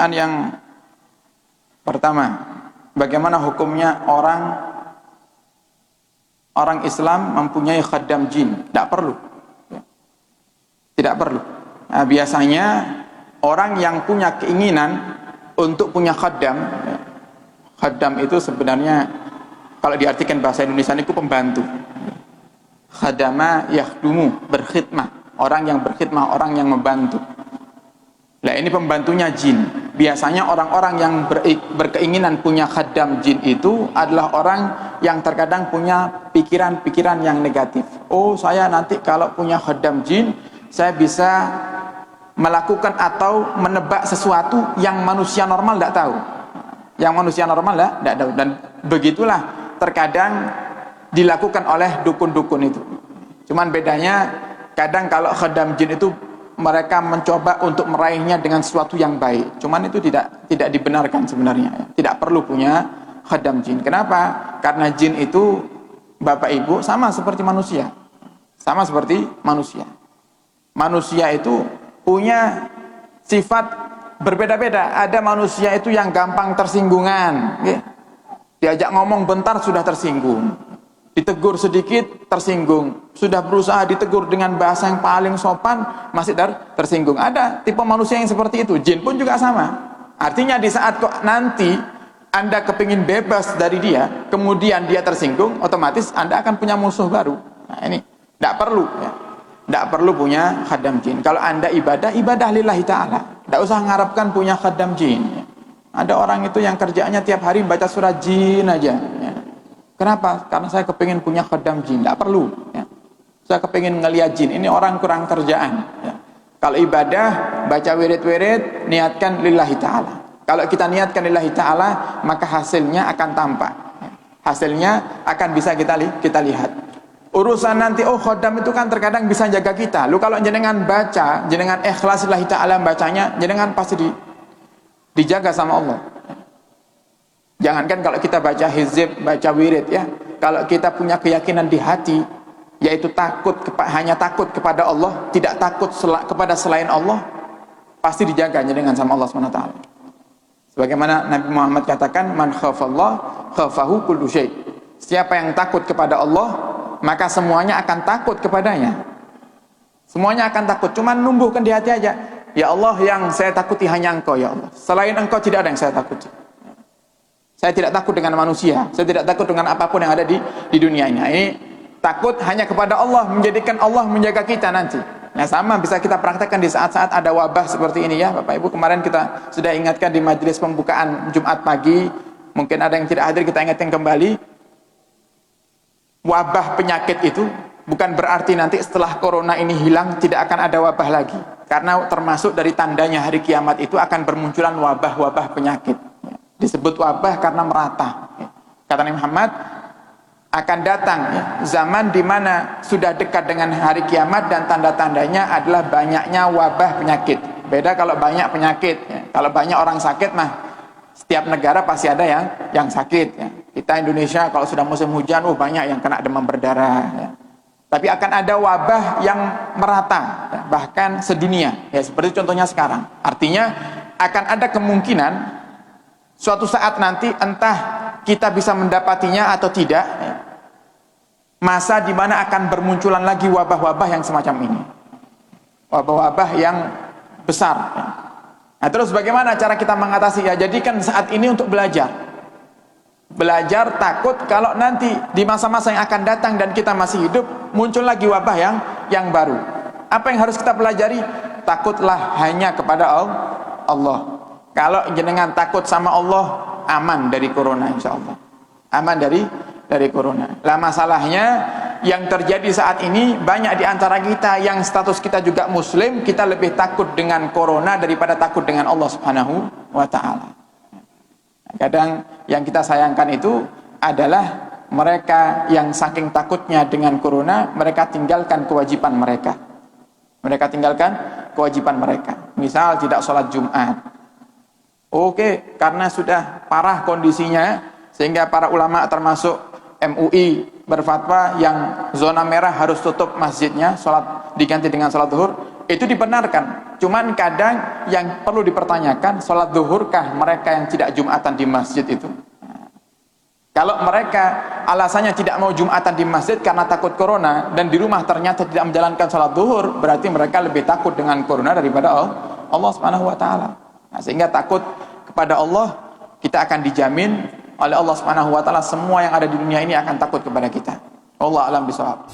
Pertanyaan yang pertama, bagaimana hukumnya orang Islam mempunyai khaddam jin? Tidak perlu. Tidak perlu. Nah, biasanya orang yang punya keinginan untuk punya khaddam, khaddam itu sebenarnya kalau diartikan bahasa Indonesia itu pembantu. Khadama yakhdumu, berkhidmah. Orang yang berkhidmah, orang yang membantu. Nah, ini pembantunya jin. Biasanya orang-orang yang berkeinginan punya khaddam jin itu adalah orang yang terkadang punya pikiran-pikiran yang negatif. Oh, saya nanti kalau punya khaddam jin, saya bisa melakukan atau menebak sesuatu yang manusia normal tidak tahu. Yang manusia normal tidak tahu. Dan begitulah terkadang dilakukan oleh dukun-dukun itu. Cuman bedanya kadang kalau khaddam jin itu mereka mencoba untuk meraihnya dengan sesuatu yang baik. Cuman itu tidak dibenarkan sebenarnya. Tidak perlu punya khaddam jin. Kenapa? Karena jin itu Bapak Ibu sama seperti manusia. Sama seperti manusia. Manusia itu punya sifat berbeda-beda. Ada manusia itu yang gampang tersinggungan. Diajak ngomong bentar sudah tersinggung. Ditegur sedikit tersinggung. Sudah berusaha ditegur dengan bahasa yang paling sopan masih tersinggung. Ada tipe manusia yang seperti itu. Jin pun juga sama. Artinya di saat kok nanti Anda kepingin bebas dari dia, kemudian dia tersinggung, otomatis Anda akan punya musuh baru. Nah, ini tidak perlu ya. Tidak perlu punya khaddam jin. Kalau Anda ibadah lillahi ta'ala. Tidak usah mengharapkan punya khaddam jin ya. Ada orang itu yang kerjaannya tiap hari baca surah jin aja ya. Kenapa? Karena saya kepingin punya khaddam jin. Tidak perlu ya. Saya kepingin ngelihat jin. Ini orang kurang kerjaan ya. Kalau ibadah, baca wirid-wirid, niatkan lillahi ta'ala. Kalau kita niatkan lillahi ta'ala, maka hasilnya akan tampak ya. Hasilnya akan bisa kita lihat. Urusan nanti, oh khaddam itu kan terkadang bisa jaga kita. Lu kalau jenengan baca, jenengan ikhlas lillahi ta'ala bacanya, jenengan pasti dijaga sama Allah. Jangankan kalau kita baca hizib, baca wirid ya. Kalau kita punya keyakinan di hati, yaitu hanya takut kepada Allah, tidak takut kepada selain Allah, pasti dijaga dengan sama Allah SWT. Sebagaimana Nabi Muhammad katakan, man khafallah khafahu kullu syai'. Siapa yang takut kepada Allah, maka semuanya akan takut kepadanya. Semuanya akan takut, cuman numbuhkan di hati aja. Ya Allah, yang saya takuti hanya Engkau ya Allah. Selain Engkau tidak ada yang saya takuti. Saya tidak takut dengan manusia, saya tidak takut dengan apapun yang ada di dunia ini. Ini takut hanya kepada Allah, menjadikan Allah menjaga kita nanti. Nah, sama bisa kita praktekkan di saat-saat ada wabah seperti ini ya, Bapak Ibu. Kemarin kita sudah ingatkan di majelis pembukaan Jumat pagi. Mungkin ada yang tidak hadir, kita ingatkan kembali. Wabah penyakit itu bukan berarti nanti setelah corona ini hilang tidak akan ada wabah lagi. Karena termasuk dari tandanya hari kiamat itu akan bermunculan wabah-wabah penyakit. Disebut wabah karena merata. Kata Nabi Muhammad, akan datang zaman di mana sudah dekat dengan hari kiamat dan tanda-tandanya adalah banyaknya wabah penyakit. Beda kalau banyak penyakit. Kalau banyak orang sakit mah setiap negara pasti ada yang sakit ya. Kita Indonesia kalau sudah musim hujan, banyak yang kena demam berdarah ya. Tapi akan ada wabah yang merata ya, bahkan sedunia ya, seperti contohnya sekarang. Artinya akan ada kemungkinan suatu saat nanti entah kita bisa mendapatinya atau tidak ya, masa di mana akan bermunculan lagi wabah-wabah yang semacam ini. Wabah-wabah yang besar ya. Nah, terus bagaimana cara kita mengatasi ya? Jadikan saat ini untuk belajar. Belajar takut kalau nanti di masa-masa yang akan datang dan kita masih hidup muncul lagi wabah yang baru. Apa yang harus kita pelajari? Takutlah hanya kepada Allah. Kalau jenengan takut sama Allah, aman dari corona insyaallah. Aman dari corona. Lah masalahnya yang terjadi saat ini banyak di antara kita yang status kita juga muslim, kita lebih takut dengan corona daripada takut dengan Allah Subhanahu wa taala. Kadang yang kita sayangkan itu adalah mereka yang saking takutnya dengan corona, mereka tinggalkan kewajiban mereka. Mereka tinggalkan kewajiban mereka. Misal tidak sholat Jumat. Oke, karena sudah parah kondisinya, sehingga para ulama termasuk MUI berfatwa yang zona merah harus tutup masjidnya, sholat diganti dengan sholat zuhur. Itu dibenarkan. Cuman kadang yang perlu dipertanyakan, sholat zuhurkah mereka yang tidak Jumatan di masjid itu? Kalau mereka alasannya tidak mau Jumatan di masjid karena takut corona, dan di rumah ternyata tidak menjalankan sholat zuhur, berarti mereka lebih takut dengan corona daripada Allah Subhanahu wa taala. Nah, sehingga takut kepada Allah, kita akan dijamin oleh Allah Subhanahu wa taala semua yang ada di dunia ini akan takut kepada kita. Wallahu a'lam bishawab.